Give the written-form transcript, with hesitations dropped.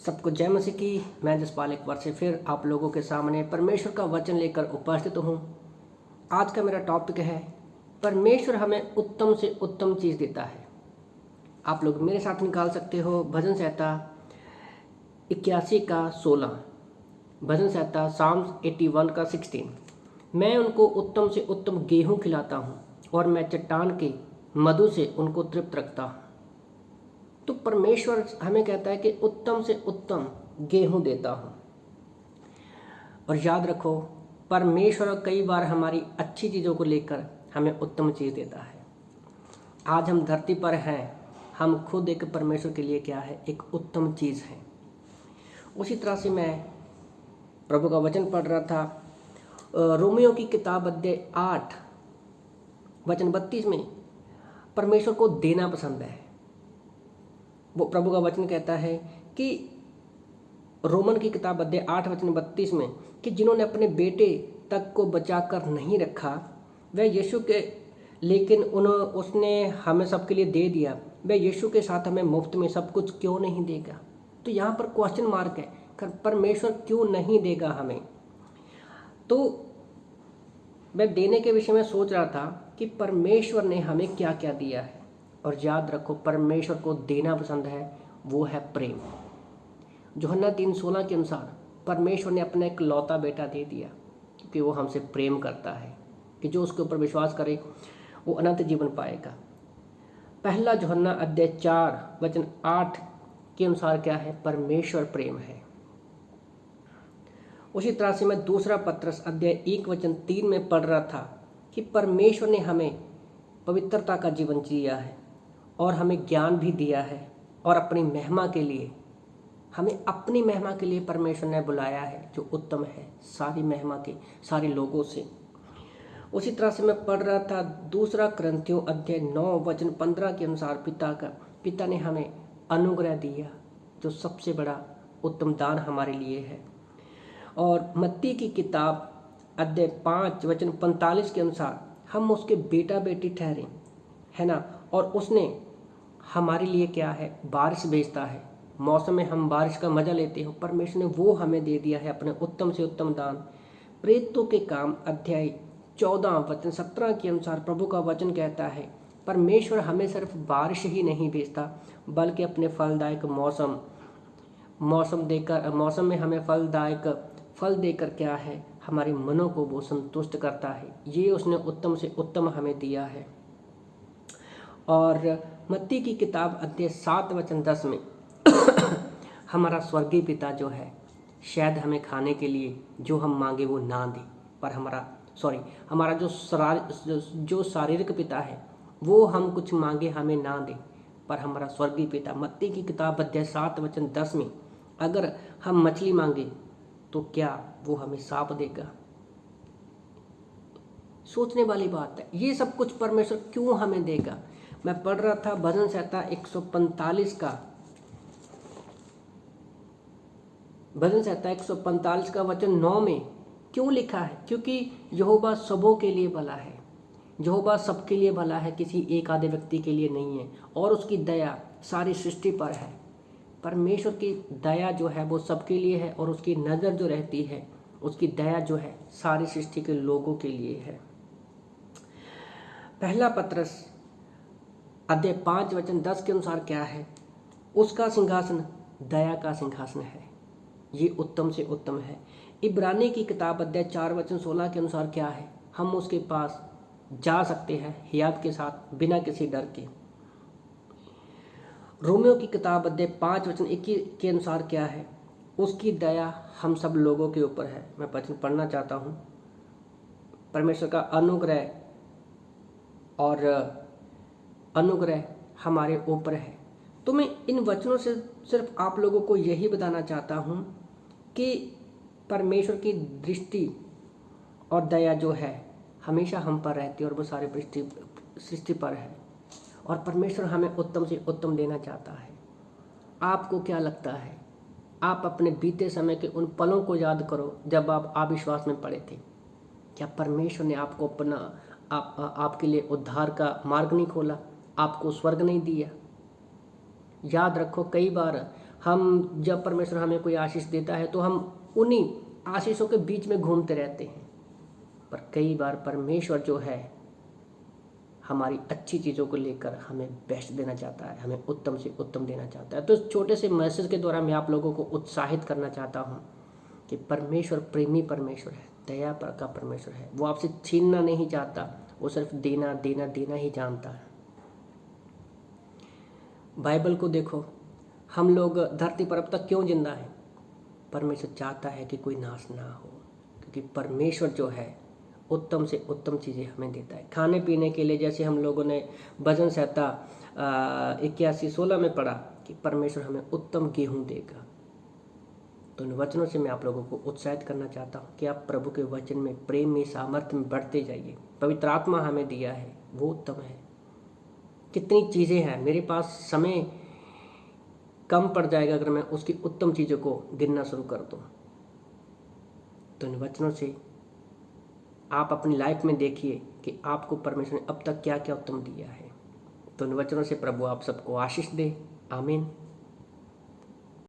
सबको जय मसीह की। मैं जसपाल एक बार से फिर आप लोगों के सामने परमेश्वर का वचन लेकर उपस्थित हूँ। आज का मेरा टॉपिक है परमेश्वर हमें उत्तम से उत्तम चीज़ देता है। आप लोग मेरे साथ निकाल सकते हो भजन संहिता 81 का 16, भजन संहिता साम्स 81 का 16। मैं उनको उत्तम से उत्तम गेहूँ खिलाता हूँ और मैं चट्टान के मधु से उनको तृप्त रखता हूँ। तो परमेश्वर हमें कहता है कि उत्तम से उत्तम गेहूं देता हूं। और याद रखो, परमेश्वर कई बार हमारी अच्छी चीज़ों को लेकर हमें उत्तम चीज़ देता है। आज हम धरती पर हैं, हम खुद एक परमेश्वर के लिए क्या है, एक उत्तम चीज़ है। उसी तरह से मैं प्रभु का वचन पढ़ रहा था, रोमियो की किताब अध्याय 8 वचन 32 में परमेश्वर को देना पसंद है। वो प्रभु का वचन कहता है कि रोमन की किताब अध्याय 8 वचन 32 में कि जिन्होंने अपने बेटे तक को बचाकर नहीं रखा वह यीशु के, लेकिन उसने हमें सबके लिए दे दिया, वह यीशु के साथ हमें मुफ्त में सब कुछ क्यों नहीं देगा। तो यहाँ पर क्वेश्चन मार्क है, परमेश्वर क्यों नहीं देगा हमें। तो मैं देने के विषय में सोच रहा था कि परमेश्वर ने हमें क्या क्या दिया है। और याद रखो, परमेश्वर को देना पसंद है, वो है प्रेम। यूहन्ना 3:16 के अनुसार परमेश्वर ने अपना एक लौता बेटा दे दिया क्योंकि वो हमसे प्रेम करता है कि जो उसके ऊपर विश्वास करे वो अनंत जीवन पाएगा। पहला यूहन्ना अध्याय 4 वचन 8 के अनुसार क्या है, परमेश्वर प्रेम है। उसी तरह से मैं दूसरा पत्रस अध्याय 1 वचन 3 में पढ़ रहा था कि परमेश्वर ने हमें पवित्रता का जीवन जिया है और हमें ज्ञान भी दिया है, और अपनी महिमा के लिए, हमें अपनी महिमा के लिए परमेश्वर ने बुलाया है, जो उत्तम है सारी महिमा के सारे लोगों से। उसी तरह से मैं पढ़ रहा था दूसरा कुरिन्थियों अध्याय 9 वचन 15 के अनुसार पिता ने हमें अनुग्रह दिया, जो सबसे बड़ा उत्तम दान हमारे लिए है। और मत्ती की किताब अध्याय 5 वचन 45 के अनुसार हम उसके बेटा बेटी ठहरे, है ना। और उसने हमारे लिए क्या है, बारिश भेजता है, मौसम में हम बारिश का मजा लेते हो, परमेश्वर ने वो हमें दे दिया है अपने उत्तम से उत्तम दान। प्रेरितों के काम अध्याय 14 वचन 17 के अनुसार प्रभु का वचन कहता है परमेश्वर हमें सिर्फ बारिश ही नहीं भेजता बल्कि अपने फलदायक मौसम में हमें फलदायक फल देकर क्या है, हमारे मनों को वो संतुष्ट करता है। ये उसने उत्तम से उत्तम हमें दिया है। और मत्ती की किताब अध्याय 7 वचन 10 में हमारा स्वर्गीय पिता जो है, शायद हमें खाने के लिए जो हम मांगे वो ना दे, पर हमारा जो शारीरिक पिता है वो हम कुछ मांगे हमें ना दे, पर हमारा स्वर्गीय पिता मत्ती की किताब अध्याय 7 वचन 10 में अगर हम मछली मांगे तो क्या वो हमें सांप देगा। सोचने वाली बात है, ये सब कुछ परमेश्वर क्यों हमें देगा। मैं पढ़ रहा था भजन संहिता 145 का वचन 9 में क्यों लिखा है, क्योंकि यहोवा सबों के लिए भला है, यहोवा सबके लिए भला है, किसी एक आधे व्यक्ति के लिए नहीं है। और उसकी दया सारी सृष्टि पर है। परमेश्वर की दया जो है वो सबके लिए है, और उसकी नज़र जो रहती है, उसकी दया जो है सारी सृष्टि के लोगों के लिए है। पहला पत्रस अध्याय 5 वचन 10 के अनुसार क्या है, उसका सिंहासन दया का सिंहासन है, ये उत्तम से उत्तम है। इब्रानी की किताब अध्याय 4 वचन 16 के अनुसार क्या है, हम उसके पास जा सकते हैं हियात के साथ बिना किसी डर के। रोमियो की किताब अध्याय 5 वचन 21 के अनुसार क्या है, उसकी दया हम सब लोगों के ऊपर है। मैं वचन पढ़ना चाहता हूँ, परमेश्वर का अनुग्रह हमारे ऊपर है। तो मैं इन वचनों से सिर्फ आप लोगों को यही बताना चाहता हूँ कि परमेश्वर की दृष्टि और दया जो है हमेशा हम पर रहती है, और वो सारे सृष्टि पर है, और परमेश्वर हमें उत्तम से उत्तम देना चाहता है। आपको क्या लगता है, आप अपने बीते समय के उन पलों को याद करो जब आप अविश्वास में पड़े थे। क्या परमेश्वर ने आपको आपके लिए उद्धार का मार्ग नहीं खोला, आपको स्वर्ग नहीं दिया। याद रखो, कई बार हम जब परमेश्वर हमें कोई आशीष देता है तो हम उन्हीं आशीषों के बीच में घूमते रहते हैं, पर कई बार परमेश्वर जो है हमारी अच्छी चीज़ों को लेकर हमें बेस्ट देना चाहता है, हमें उत्तम से उत्तम देना चाहता है। तो इस छोटे से मैसेज के द्वारा मैं आप लोगों को उत्साहित करना चाहता हूँ कि परमेश्वर प्रेमी परमेश्वर है, दया पर का परमेश्वर है। वो आपसे छीनना नहीं चाहता, वो सिर्फ देना देना देना ही जानता है। बाइबल को देखो, हम लोग धरती पर अब तक क्यों जिंदा है? परमेश्वर चाहता है कि कोई नाश ना हो, क्योंकि परमेश्वर जो है उत्तम से उत्तम चीज़ें हमें देता है। खाने पीने के लिए जैसे हम लोगों ने भजन संहिता 81:16 में पढ़ा कि परमेश्वर हमें उत्तम गेहूँ देगा। तो इन वचनों से मैं आप लोगों को उत्साहित करना चाहता हूँ कि आप प्रभु के वचन में, प्रेम में, सामर्थ्य में बढ़ते जाइए। पवित्र आत्मा हमें दिया है, वो उत्तम है। कितनी चीज़ें हैं, मेरे पास समय कम पड़ जाएगा अगर मैं उसकी उत्तम चीज़ों को गिनना शुरू कर दूँ। तो इन वचनों से आप अपनी लाइफ में देखिए कि आपको परमेश्वर ने अब तक क्या क्या उत्तम दिया है। तो इन वचनों से प्रभु आप सबको आशीष दे। आमीन।